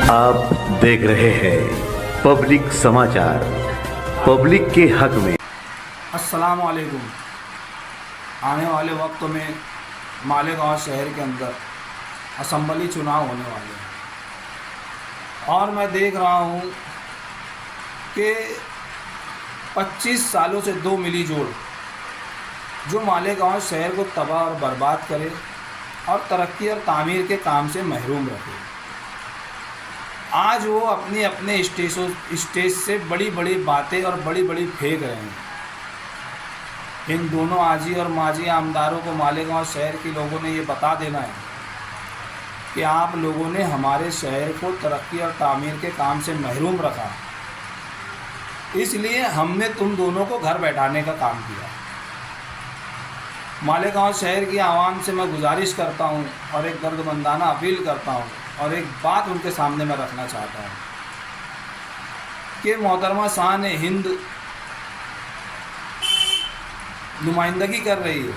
आप देख रहे हैं पब्लिक समाचार, पब्लिक के हक में। अस्सलाम वालेकुम। आने वाले वक्त में मालेगांव शहर के अंदर असम्बली चुनाव होने वाले हैं और मैं देख रहा हूँ कि 25 सालों से दो मिली जोड़ जो मालेगांव शहर को तबाह और बर्बाद करे और तरक्की और तामीर के काम से महरूम रखे। आज वो अपने अपने स्टेज से बड़ी बड़ी बातें और बड़ी बड़ी फेंक रहे हैं। इन दोनों आजी और माजी आमदारों को मालेगांव शहर के लोगों ने ये बता देना है कि आप लोगों ने हमारे शहर को तरक्की और तामीर के काम से महरूम रखा, इसलिए हमने तुम दोनों को घर बैठाने का काम किया। मालेगांव शहर की आवाम से मैं गुजारिश करता हूं और एक दर्दमंदाना अपील करता हूं और एक बात उनके सामने मैं रखना चाहता हूं कि मोहतरमा शान हिंद नुमाइंदगी कर रही है।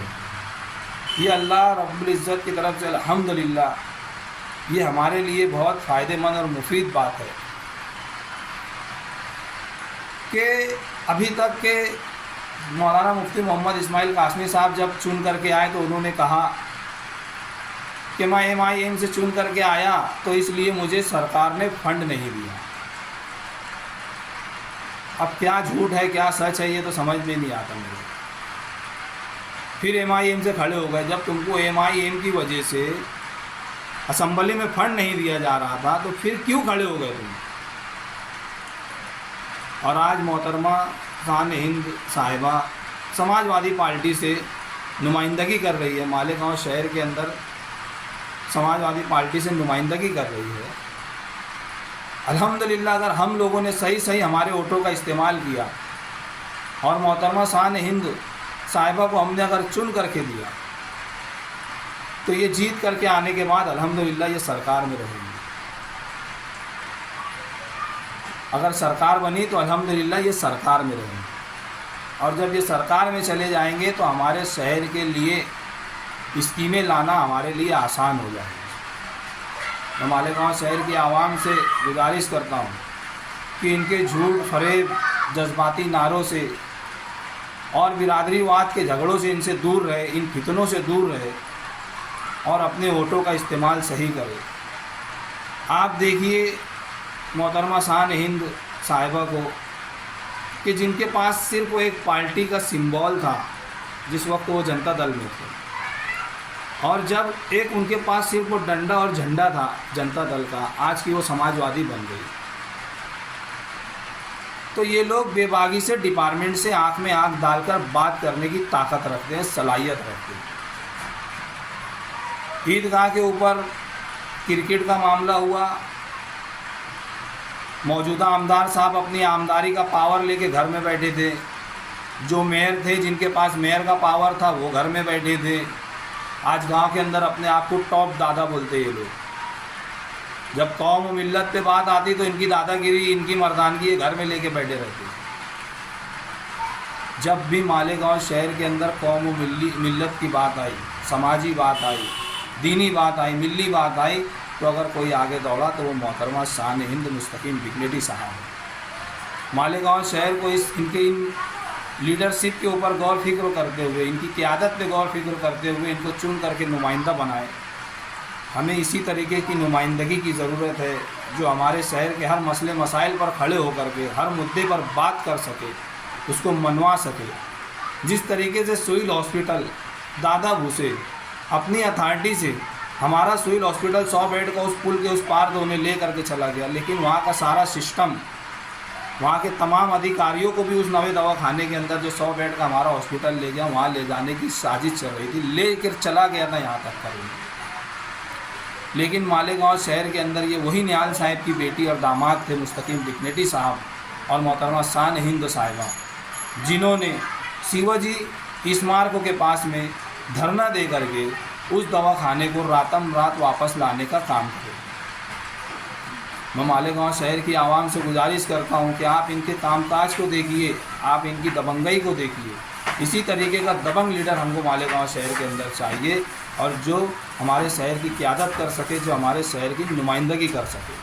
ये अल्लाह रब्बुल इज़्ज़त की तरफ से अल्हम्दुलिल्लाह ये हमारे लिए बहुत फ़ायदेमंद और मुफीद बात है कि अभी तक के मौलाना मुफ्ती मोहम्मद इस्माइल कासमी साहब जब चुन करके आए तो उन्होंने कहा कि मैं MIM से चुन करके आया तो इसलिए मुझे सरकार ने फंड नहीं दिया। अब क्या झूठ है क्या सच है ये तो समझ में नहीं आता मुझे। फिर MIM से खड़े हो गए। जब तुमको MIM की वजह से असम्बली में फंड नहीं दिया जा रहा था तो फिर क्यों खड़े हो गए तुम? और आज मोहतरमा शान हिंद साहिबा समाजवादी पार्टी से नुमाइंदगी कर रही है, मालेगांव शहर के अंदर समाजवादी पार्टी से नुमाइंदगी कर रही है। अल्हम्दुलिल्लाह अगर हम लोगों ने सही हमारे वोटों का इस्तेमाल किया और मोहतरमा शान हिंद साहिबा को हमने अगर चुन करके दिया तो ये जीत करके आने के बाद अल्हम्दुलिल्लाह ये सरकार में रहेंगे। अगर सरकार बनी तो अल्हम्दुलिल्लाह ये सरकार में रहेंगे और जब ये सरकार में चले जाएंगे तो हमारे शहर के लिए स्कीमें लाना हमारे लिए आसान हो जाएगा। मैं मालेगांव शहर की आवाम से गुजारिश करता हूँ कि इनके झूठ फरेब जज्बाती नारों से और बिरादरीवाद के झगड़ों से इनसे दूर रहे, इन फितनों से दूर रहे और अपने वोटों का इस्तेमाल सही करें। आप देखिए मोहतरमा शान हिंद साहिबा को कि जिनके पास सिर्फ वो एक पार्टी का सिंबल था जिस वक्त वो जनता दल में थे और जब एक उनके पास सिर्फ वो डंडा और झंडा था जनता दल का, आज की वो समाजवादी बन गई। तो ये लोग बेबागी से डिपार्टमेंट से आंख में आंख डालकर बात करने की ताकत रखते हैं, सलाहियत रखते हैं। ईदगाह के ऊपर क्रिकेट का मामला हुआ, मौजूदा आमदार साहब अपनी आमदारी का पावर लेके घर में बैठे थे। जो मेयर थे जिनके पास मेयर का पावर था वो घर में बैठे थे। आज गांव के अंदर अपने आप को टॉप दादा बोलते ये लोग। जब कौम और मिल्लत पे बात आती तो इनकी दादागिरी इनकी मर्दानगी ये घर में लेके बैठे रहते। जब भी मालेगांव शहर के अंदर कौम और मिल्लत की बात आई, समाजी बात आई, दीनी बात आई, मिल्ली बात आई तो अगर कोई आगे दौड़ा तो वो मोहतरमा शान हिंद मुस्तकीम बिगनेटी साहब है। मालेगांव शहर को इनके लीडरशिप के ऊपर गौर फिक्र करते हुए, इनकी क़यादत पे गौर फिक्र करते हुए इनको चुन करके नुमाइंदा बनाए। हमें इसी तरीके की नुमाइंदगी की ज़रूरत है जो हमारे शहर के हर मसले मसाइल पर खड़े होकर के हर मुद्दे पर बात कर सके, उसको मनवा सके। जिस तरीके से सिविल हॉस्पिटल दादा भूसे अपनी अथॉरिटी से हमारा सिविल हॉस्पिटल 100 बेड का उस पुल के उस पार उन्हें ले करके चला गया, लेकिन वहाँ का सारा सिस्टम, वहाँ के तमाम अधिकारियों को भी उस नवे दवाखाने के अंदर जो 100 बेड का हमारा हॉस्पिटल ले गया वहाँ ले जाने की साजिश चल रही थी, लेकर चला गया था यहाँ तक कर। लेकिन मालेगांव शहर के अंदर ये वही निहाल साहब की बेटी और दामाद थे मुस्तकीम बिगनेटी साहब और मोहतरमा शान हिंद साहिबा, जिन्होंने शिवाजी स्मारकों के पास में धरना दे करके उस दवाखाने को रातम रात वापस लाने का काम किया। मैं मालेगांव शहर की आवाम से गुजारिश करता हूं कि आप इनके कामकाज को देखिए, आप इनकी दबंगई को देखिए। इसी तरीके का दबंग लीडर हमको मालेगांव शहर के अंदर चाहिए और जो हमारे शहर की क़यादत कर सके, जो हमारे शहर की नुमाइंदगी कर सके।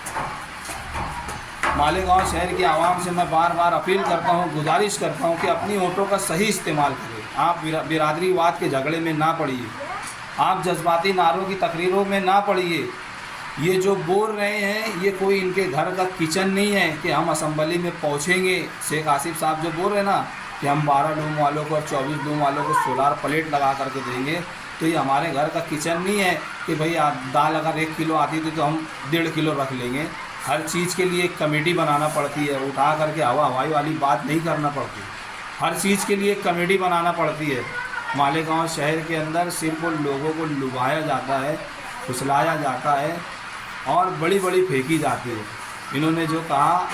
मालेगांव शहर की आवाम से मैं बार बार अपील करता हूँ, गुजारिश करता हूँ कि अपनी वोटों का सही इस्तेमाल करें। आप बिरादरीवाद के झगड़े में ना पड़िए, आप जज्बाती नारों की तकरीरों में ना पड़िए। ये जो बोल रहे हैं ये कोई इनके घर का किचन नहीं है कि हम असम्बली में पहुँचेंगे। शेख आसिफ साहब जो बोल रहे हैं ना कि हम 12 डूम वालों को और 24 डूम वालों को सोलार प्लेट लगा करके देंगे, तो ये हमारे घर का किचन नहीं है कि भाई आप दाल अगर 1 किलो आती थी तो हम 1.5 किलो रख लेंगे। हर चीज़ के लिए एक कमेटी बनाना पड़ती है, उठा करके हवाई वाली बात नहीं करना पड़ती। हर चीज़ के लिए एक कमेटी बनाना पड़ती है। मालेगांव शहर के अंदर सिर्फ उन लोगों को लुभाया जाता है, फुसलाया जाता है और बड़ी बड़ी फेंकी जाती है। इन्होंने जो कहा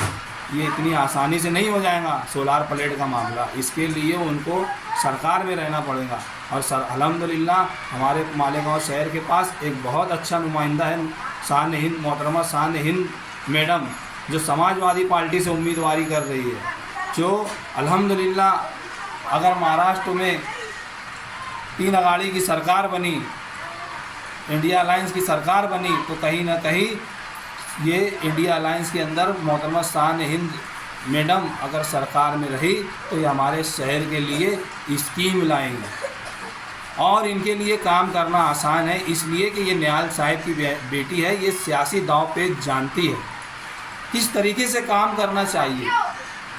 ये इतनी आसानी से नहीं हो जाएगा सोलार प्लेट का मामला, इसके लिए उनको सरकार में रहना पड़ेगा। और अल्हम्दुलिल्लाह हमारे मालेगांव शहर के पास एक बहुत अच्छा नुमाइंदा है, शान हिंद मोहतरमा शान हिंद मैडम, जो समाजवादी पार्टी से उम्मीदवारी कर रही है, जो अल्हम्दुलिल्लाह अगर महाराष्ट्र में 3 अगाड़ी की सरकार बनी, इंडिया अलायंस की सरकार बनी, तो कहीं ना कहीं ये इंडिया अलायंस के अंदर मोहतरमा शान हिंद मैडम अगर सरकार में रही तो ये हमारे शहर के लिए स्कीम लाएंगे और इनके लिए काम करना आसान है, इसलिए कि ये निहाल साहिब की बेटी है। ये सियासी दांव पेच जानती है, किस तरीके से काम करना चाहिए,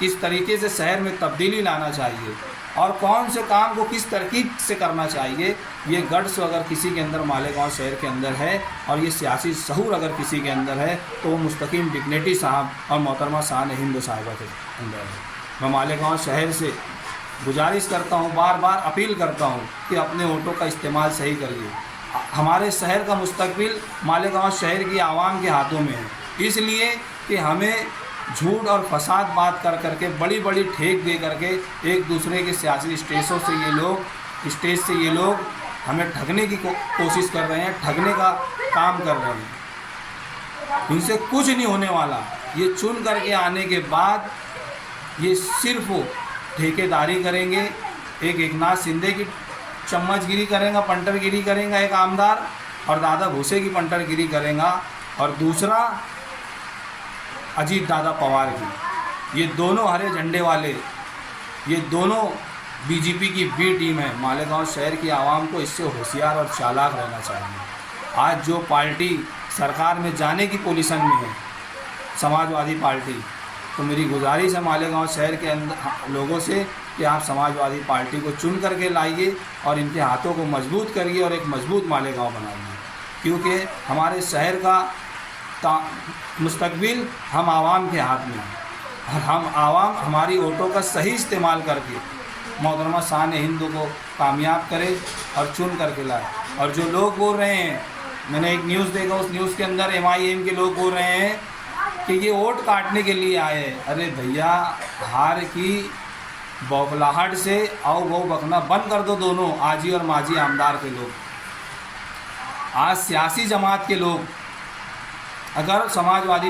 किस तरीके से शहर में तब्दीली लाना चाहिए और कौन से काम को किस तरकीब से करना चाहिए। ये गट्स अगर किसी के अंदर मालेगांव शहर के अंदर है और ये सियासी सहूर अगर किसी के अंदर है तो वो मुस्तकीम डिग्निटी साहब और मोहतरमा शान हिंद साहिबा के अंदर है। मैं मालेगांव शहर से गुजारिश करता हूँ, बार बार अपील करता हूँ कि अपने वोटों का इस्तेमाल सही करिए। हमारे शहर का मुस्तकबिल मालेगांव शहर की आवाम के हाथों में है, इसलिए कि हमें झूठ और फसाद बात कर करके बड़ी बड़ी ठेक दे करके एक दूसरे के सियासी स्टेज से ये लोग हमें ठगने की कोशिश कर रहे हैं, ठगने का काम कर रहे हैं। इनसे कुछ नहीं होने वाला। ये चुन करके आने के बाद ये सिर्फ ठेकेदारी करेंगे। एक एकनाथ शिंदे की चम्मचगिरी करेगा, पंटरगिरी करेगा एक आमदार, और दादा भूसे की पंटरगिरी करेगा, और दूसरा अजीत दादा पवार की। ये दोनों हरे झंडे वाले, ये दोनों बीजेपी की बी टीम है। मालेगांव शहर की आवाम को इससे होशियार और चालाक रहना चाहिए। आज जो पार्टी सरकार में जाने की पोजीशन में है, समाजवादी पार्टी, तो मेरी गुजारिश है मालेगांव शहर के अंदर लोगों से कि आप समाजवादी पार्टी को चुन करके लाइए और इनके हाथों को मजबूत करिए और एक मजबूत मालेगांव बनाइए, क्योंकि हमारे शहर का मुस्तकबिल हम आवाम के हाथ में है और हम आवाम हमारी वोटों का सही इस्तेमाल करके मोहतरमा शान हिंद को कामयाब करे और चुन करके लाए। और जो लोग बोल रहे हैं, मैंने एक न्यूज़ देखा, उस न्यूज़ के अंदर MIM के लोग बोल रहे हैं कि ये वोट काटने के लिए आए हैं। अरे भैया, हार की बौखलाहट से आओ वो बकना बंद कर दो दोनों, आजी और माजी आमदार के लोग। आज सियासी जमात के लोग अगर समाजवादी